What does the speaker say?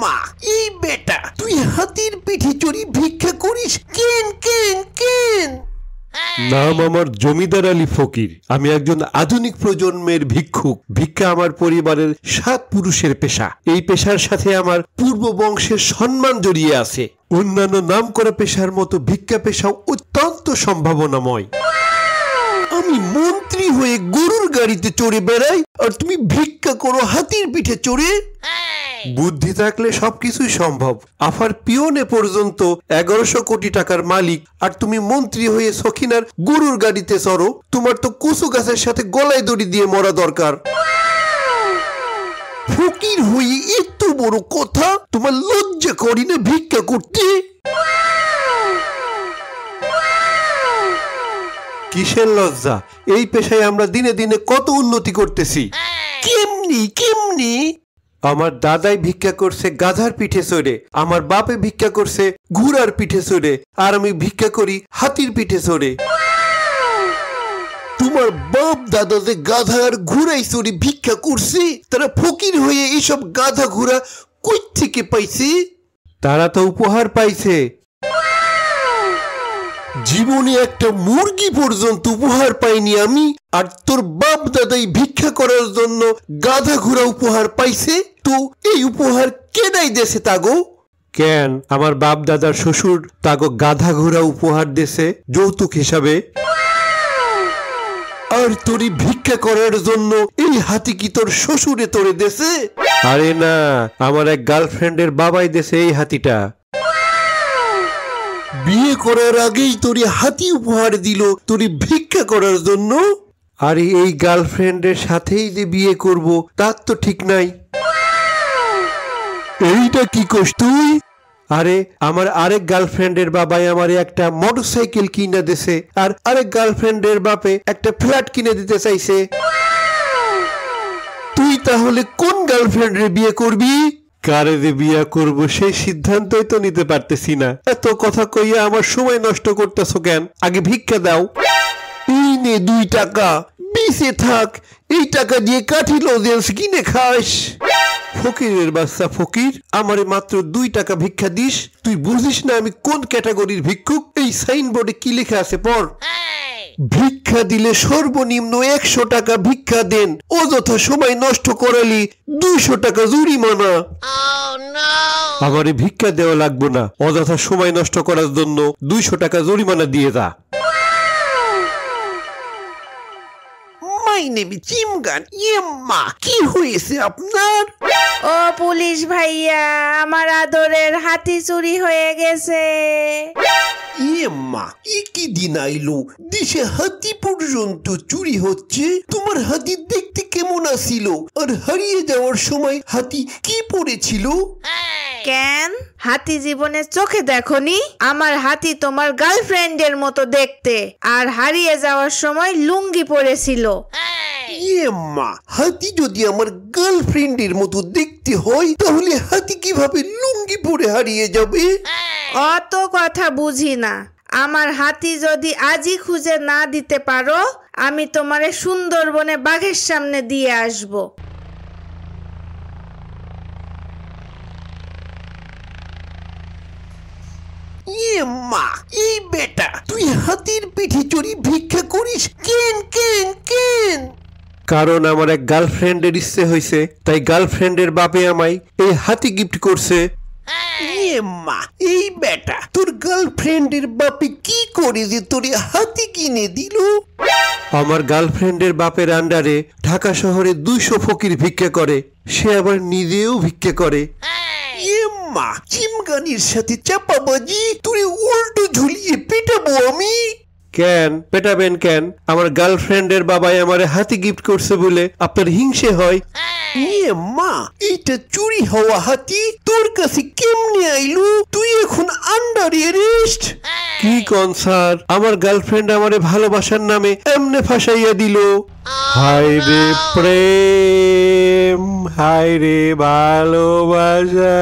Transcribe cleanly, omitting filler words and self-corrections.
মা, এই বেটা তুই হাতির পিঠে চড়ি ভিক্ষা করিস কেন কেন কেন? নাম আমার জমিদার আলী ফকির। আমি একজন আধুনিক প্রজন্মের ভিক্ষুক। ভিক্ষা আমার পরিবারের 7 পুরুষের পেশা। এই পেশার সাথে আমার পূর্ব বংশের সম্মান জড়িয়ে আছে। অন্যান্য নামকরা পেশার মতো ভিক্ষা পেশাও অত্যন্ত সম্ভাবনাময়। আমি মন্ত্রী হয়ে গরুর গাড়িতে চড়ে বেড়াই আর তুমি ভিক্ষা করো হাতির পিঠে চড়ে? বুদ্ধি থাকলে সবকিছুই সম্ভব। আফার পিওনে পর্যন্ত 1100 কোটি টাকার মালিক, আর তুমি মন্ত্রী হয়ে সখিনার গরুর গাড়িতে চড়ো? তোমার তো কচু গাছের সাথে গলায় দড়ি দিয়ে মরা দরকার। ফকির হয়ে এত বড় কথা, তোমার লজ্জা করি না ভিক্ষা করতে? কিসের লজ্জা? এই পেশায় আমরা দিনে দিনে কত উন্নতি করতেছি। কেমনি কেমনি? আমার দাদাই ভিক্ষা করছে গাধার পিঠে চড়ে, আমার বাপে ভিক্ষা করছে ঘোড়ার পিঠে চড়ে, আর আমি ভিক্ষা করি হাতির পিঠে চড়ে। তোমার বাপ দাদা যে গাধা আর ঘোড়ায় চড়ে ভিক্ষা করছে, তারা ফকির হয়ে এসব গাধা ঘোড়া কই থেকে পাইছে? তারা তো উপহার পাইছে। জীবনে একটা মুরগি পর্যন্ত উপহার পাইনি আমি, আর তোর বাপ দাদাই ভিক্ষা করার জন্য গাধা ঘোড়া উপহার পাইছে। তো এই উপহার কেডাই দেশে তাগো? কেন, আমার বাপ দাদার শ্বশুর তাগো গাধা ঘোড়া উপহার দেশে যৌতুক হিসাবে। আর তোরে ভিক্ষা করার জন্য এই হাতি কি তোর শ্বশুরে তোরে দেশে? আরে না, আমার এক গার্লফ্রেন্ডের বাবাই দেশে এই হাতিটা। বিয়ে করার আগেই তোরে হাতি উপহার দিল তোরে ভিক্ষা করার জন্য? আরে এই গার্লফ্রেন্ডের সাথেই যে বিয়ে করব তার তো ঠিক নাই। এইটা কি কস তুই? আরে আমার আরেক গার্লফ্রেন্ডের বাবাই আমারে একটা মোটরসাইকেল কিনে দিছে, আর আরেক গার্লফ্রেন্ডের বাপে একটা ফ্ল্যাট কিনে দিতে চাইছে। তুই তাহলে কোন গার্লফ্রেন্ডের বিয়ে করবি? কারে যে বিয়ে করব সেই সিদ্ধান্তই তো নিতে পারতেছি না। এত কথা কইয়া আমার সময় নষ্ট করতেছো কেন? আগে ভিক্ষা দাও। এই নে 2 টাকা, বেঁচে থাক। এই টাকা দিয়ে কাঠি লজেন্স কিনে খাস। ফকিরের বাচ্চা ফকির, আমারে মাত্র 2 টাকা ভিক্ষা দিস? তুই বুঝিস না আমি কোন ক্যাটাগরির ভিক্ষুক? এই সাইনবোর্ডে কি লেখা আছে পড়। ভিক্ষা দিলে সর্বনিম্ন 100 টাকা ভিক্ষা দেন, অযথা সময় নষ্ট করালি 200 টাকা জরিমানা। আমারে ভিক্ষা দেওয়া লাগবে না, অযথা সময় নষ্ট করার জন্য 200 টাকা জরিমানা দিয়ে যা। মাই নেম ইজ চিমগান। মা, কি হয়েছে আপনার? ও পুলিশ ভাইয়া, আমার আদরের হাতি চুরি হয়ে গেছে। মা, কি দিন আইলো দেশে হাতি পর্যন্ত চুরি হচ্ছে? তোমার হাতি দেখতে কেমন আছিল? আর হারিয়ে যাওয়ার সময় হাতি কি পড়েছিল? কেন, হাতি জীবনে চোখে দেখনি? আমার হাতি তোমার গার্লফ্রেন্ডের মতো দেখতে, আর হারিয়ে যাওয়ার সময় লুঙ্গি পরেছিল। মা, হাতি যদি আমার গার্লফ্রেন্ডের মতো দেখতে হয়, তাহলে হাতি কিভাবে লুঙ্গি পরে হারিয়ে যাবে? অত কথা বুঝি না। আমার হাতি যদি আজই খুঁজে না দিতে পারো, আমি তোমারে সুন্দরবনে বাঘের সামনে দিয়ে আসব। মা, এই বেটা তুই হাতির পিঠে চড়ি ভিক্ষা করিস কেন কেন কেন? কারণ আমার এক গার্লফ্রেন্ডের ইচ্ছে হয়েছে, তাই গার্লফ্রেন্ডের বাপে আমায় এই হাতি গিফট করছে। মা, এই বেটা তোর গার্লফ্রেন্ডের বাপে কি করে যে তোরে হাতি কিনে দিল? আমার গার্লফ্রেন্ডের বাপের আন্ডারে ঢাকা শহরে 200 ফকির ভিক্ষা করে, সে আবার নিজেও ভিক্ষা করে। মা, চিমগানির সাথে চাপাবাজি, তুই উল্টো ঝুলিয়ে পেটাবো আমি। কেন পেটাবেন কেন? আমার গার্লফ্রেন্ডের বাবাই আমারে হাতি গিফট করছে বলে আপনার হিংসে হয়? মা, এইটা চুরি হওয়া হাতি তোর কাছে কেমনে আইলো? তুই এখন আন্ডার অ্যারেস্ট। কি কোন স্যার, আমার গার্লফ্রেন্ড আমারে ভালোবাসার নামে এমনে ফাঁসাইয়া দিল। হায় রে প্রেম, হায় রে ভালোবাসা।